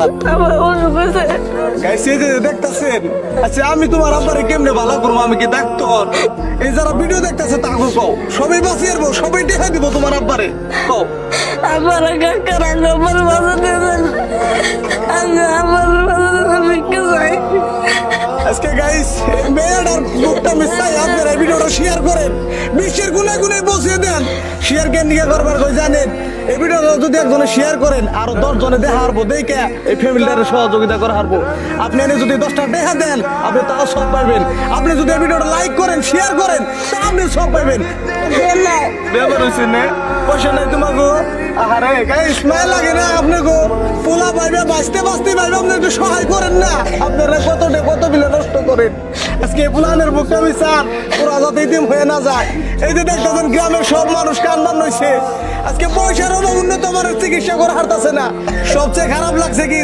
আমার অসুখ হয়েছে। গাইস এই যে দেখতাছেন, আচ্ছা আমি তোমার আব্বারে কেমনে ভালো করবো? আমি কি ডাক্তার? এই যারা ভিডিও দেখতাছে তাকে কও, সবাই বাঁচিয়ে আসবো, সবাই দেখা দিব তোমার আব্বারে, কও। আমার কাকার আমার বাঁচাতে দেন, আমার বাঁচাতে ভিক্ষা চাই। আজকে গাইস মেয়েটার মুখটা মিশাই আপনারা ভিডিওটা শেয়ার করেন, বিশ্বের গুনে গুনে বসিয়ে দেন। শেয়ার কেন নিয়ে করবার কই জানেন? এই ভিডিওটা যদি একজনে শেয়ার করেন আরো 10 জনে দেখা হারবো, দেখে এই ফ্যামিলিটারে সহযোগিতা করে হারবো। আপনি এনে যদি 10টা দেখা দেন আপনি তাও সব পাইবেন। আপনি যদি এই ভিডিওটা লাইক করেন, শেয়ার করেন, তা আপনি সব পাইবেন। ব্যবহার হয়েছে না, পয়সা নাই তোমাকে। আরে গাইস মায়া লাগে না আপনাকে? পোলা পাইবে, বাঁচতে বাঁচতে পাইবে, আপনি একটু সহায় করেন না। আপনারা কত বিলে নষ্ট করেন। আজকে পুলানের বুকটা বিচার পুরা যাতে ইতিম হয়ে না যায়। এই যে দেখতেছেন গ্রামের সব মানুষ কান্দান হয়েছে। আজকে পয়সার অভাব উন্নত মানের চিকিৎসা করে হারতাছে না। সবচেয়ে খারাপ লাগছে কি